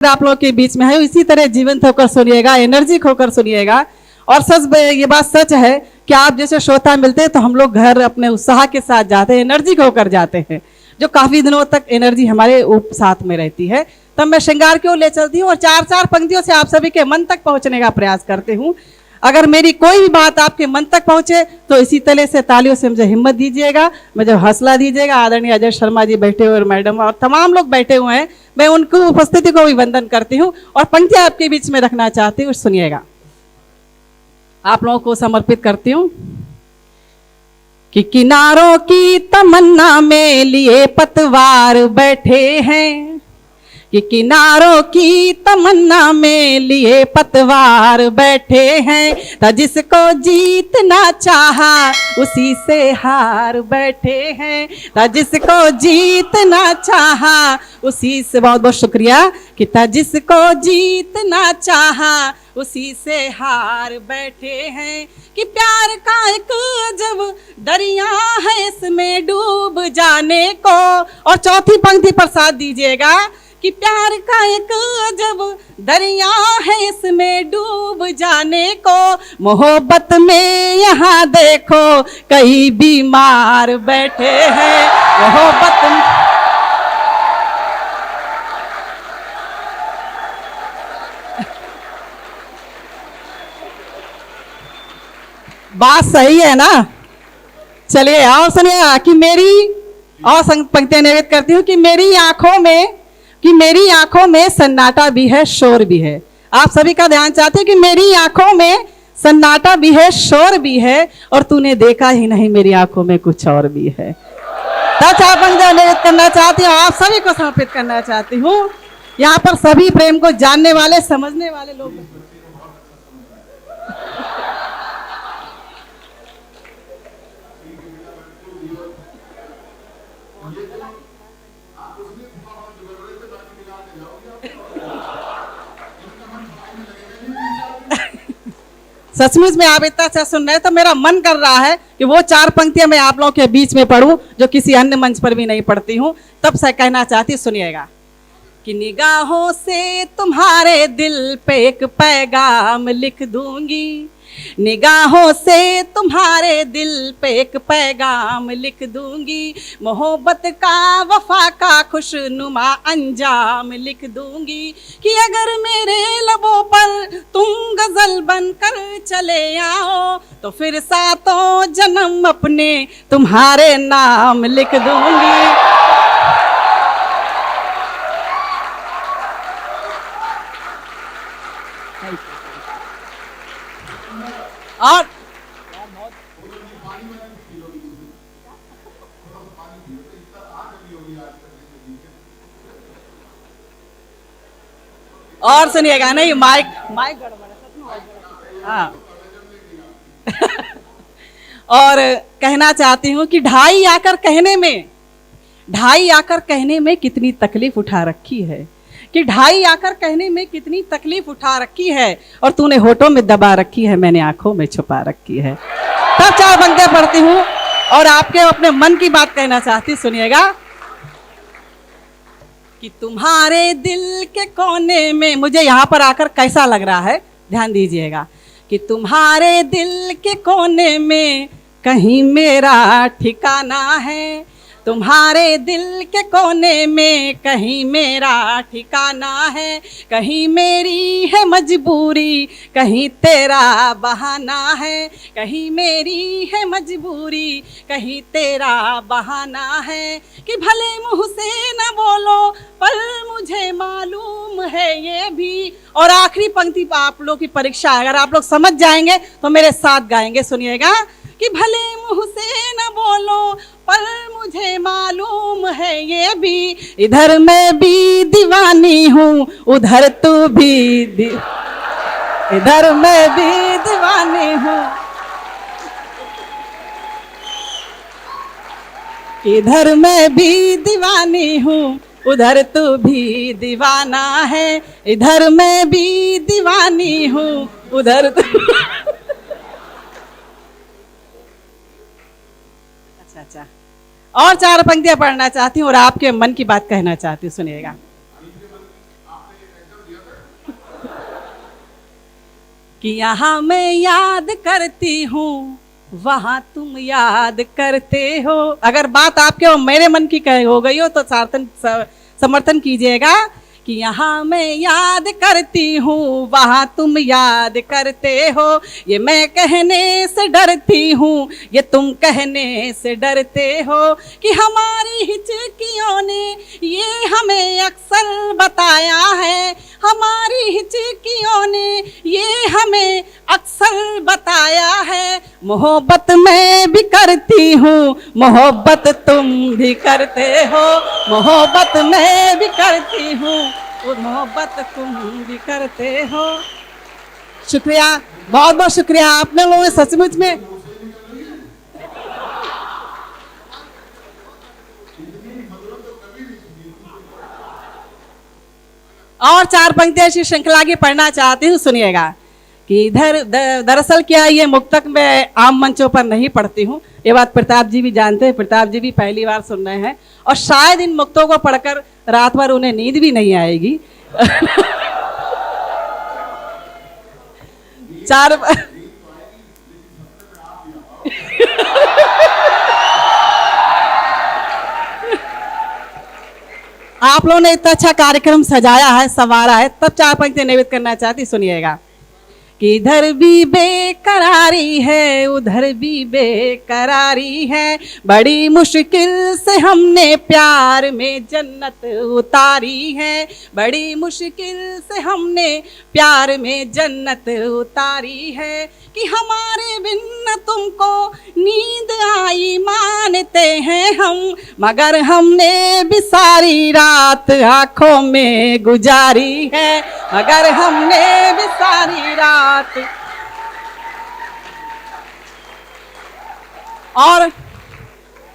आप लोगों के बीच में है, इसी तरह जीवंत होकर सुनिएगा, एनर्जिक होकर सुनिएगा। और सच ये बात सच है कि आप जैसे श्रोता मिलते हैं तो हम लोग घर अपने उत्साह के साथ जाते हैं, एनर्जिक होकर जाते हैं, जो काफी दिनों तक एनर्जी हमारे साथ में रहती है। तब मैं श्रृंगार की ओर ले चलती हूँ और चार चार पंक्तियों से आप सभी के मन तक पहुंचने का प्रयास करती हूँ। अगर मेरी कोई भी बात आपके मन तक पहुंचे तो इसी तरह से तालियों से मुझे हिम्मत दीजिएगा, मुझे हौसला दीजिएगा। आदरणीय अजय शर्मा जी बैठे हुए और मैडम और तमाम लोग बैठे हुए हैं, मैं उनकी उपस्थिति को भी वंदन करती हूँ और पंक्तियां आपके बीच में रखना चाहती हूँ, सुनिएगा। आप लोगों को समर्पित करती हूँ कि किनारों की तमन्ना में लिए पतवार बैठे हैं, कि किनारों की तमन्ना में लिए पतवार बैठे हैं, तो जिसको जीतना चाहा उसी से हार बैठे हैं, तो जिसको जीतना चाहा उसी से, बहुत बहुत शुक्रिया, कि जिसको जीतना चाहा उसी से हार बैठे हैं, कि प्यार का एक जब दरिया है इसमें डूब जाने को। और चौथी पंक्ति पर साथ दीजिएगा कि प्यार का एक जब दरिया है इसमें डूब जाने को, मोहब्बत में यहाँ देखो कई बीमार बैठे हैं, मोहब्बत में। बात सही है ना? चलिए और सुनिए कि मेरी और पंक्तियां निवेदित करती हूँ कि मेरी आंखों में सन्नाटा भी है, शोर भी है। आप सभी का ध्यान चाहते हैं कि मेरी आंखों में सन्नाटा भी है, शोर भी है, और तूने देखा ही नहीं मेरी आंखों में कुछ और भी है। तब आप पंक्तियां निवेदित करना चाहती हूँ, आप सभी को समर्पित करना चाहती हूँ। यहाँ पर सभी प्रेम को जानने वाले, समझने वाले लोग। सचमुच में आप इतना अच्छा सुन रहे हैं तो मेरा मन कर रहा है कि वो चार पंक्तियां मैं आप लोगों के बीच में पढ़ूं जो किसी अन्य मंच पर भी नहीं पढ़ती हूं। तब से कहना चाहती, सुनिएगा कि निगाहों से तुम्हारे दिल पे एक पैगाम लिख दूंगी, निगाहों से तुम्हारे दिल पे एक पैगाम लिख दूंगी, मोहब्बत का वफा का खुशनुमा अंजाम लिख दूंगी, कि अगर मेरे लबों पर तुम गजल बनकर चले आओ तो फिर सातों जन्म अपने तुम्हारे नाम लिख दूंगी। और सुनिएगा, नहीं माइक गड़बड़ है। हाँ और कहना चाहती हूँ कि ढाई आकर कहने में कितनी तकलीफ उठा रखी है, कि ढाई आकर कहने में कितनी तकलीफ उठा रखी है, और तूने होठों में दबा रखी है, मैंने आंखों में छुपा रखी है। तब चार पंक्तियां पढ़ती हूँ और आपके अपने मन की बात कहना चाहती, सुनिएगा कि तुम्हारे दिल के कोने में, मुझे यहाँ पर आकर कैसा लग रहा है ध्यान दीजिएगा, कि तुम्हारे दिल के कोने में कहीं मेरा ठिकाना है, तुम्हारे दिल के कोने में कहीं मेरा ठिकाना है, कहीं मेरी है मजबूरी कहीं तेरा बहाना है, कहीं मेरी है मजबूरी कहीं तेरा बहाना है, कि भले मुंह से न बोलो पर मुझे मालूम है ये भी। और आखिरी पंक्ति पर आप लोग की परीक्षा, अगर आप लोग समझ जाएंगे तो मेरे साथ गाएंगे, सुनिएगा कि भले मुंह से न बोलो पर मुझे मालूम है ये भी, इधर मैं भी दीवानी हूँ उधर तू भी इधर मैं भी दीवानी हूँ, इधर मैं भी दीवानी हूँ उधर तू भी दीवाना है, इधर मैं भी दीवानी हूँ उधर तू। अच्छा और चार पंक्तियां पढ़ना चाहती हूँ और आपके मन की बात कहना चाहती हूँ, सुनिएगा। कि यहाँ मैं याद करती हूँ, वहाँ तुम याद करते हो। अगर बात आपके और मेरे मन की कह हो गई हो तो समर्थन कीजिएगा कि यहाँ मैं याद करती हूँ, वहाँ तुम याद करते हो। ये मैं कहने से डरती हूँ, ये तुम कहने से डरते हो, कि हमारी हिचकियों ने ये हमें अक्सर बताया है, हमारी हिचकियों ने ये हमें अक्सर बताया है। मोहब्बत मैं भी करती हूँ, मोहब्बत तुम भी करते हो, मोहब्बत मैं भी करती हूँ, वो मोहब्बत तुम भी करते हो। शुक्रिया, बहुत बहुत शुक्रिया। आपने लोगों ने सचमुच में और 4 पंक्तियां इसी श्रृंखला की पढ़ना चाहती हूँ, सुनिएगा। कि इधर दरअसल क्या ये मुक्तक मैं आम मंचों पर नहीं पढ़ती हूँ, ये बात प्रताप जी भी जानते हैं, प्रताप जी भी पहली बार सुन रहे हैं, और शायद इन मुक्तों को पढ़कर रात भर उन्हें नींद भी नहीं आएगी। 4 आप लोगों ने इतना अच्छा कार्यक्रम सजाया है, संवारा है, तब 4 पंक्ति निवेदित करना चाहती, सुनिएगा। कि इधर भी बेकरारी है, उधर भी बेकरारी है, बड़ी मुश्किल से हमने प्यार में जन्नत उतारी है, बड़ी मुश्किल से हमने प्यार में जन्नत उतारी है, कि हमारे बिन तुमको नींद आई मानते हैं हम, मगर हमने भी सारी रात आंखों में गुजारी है, मगर हमने भी सारी रात। और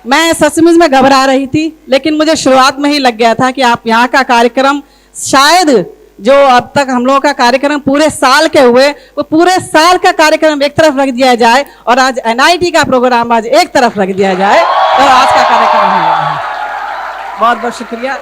मैं सचमुच में घबरा रही थी, लेकिन मुझे शुरुआत में ही लग गया था कि आप यहाँ का कार्यक्रम, शायद जो अब तक हम लोगों का कार्यक्रम पूरे साल के हुए, वो पूरे साल का कार्यक्रम एक तरफ रख दिया जाए और आज NIT का प्रोग्राम आज एक तरफ रख दिया जाए, तो आज का कार्यक्रम हुआ है। बहुत बहुत शुक्रिया।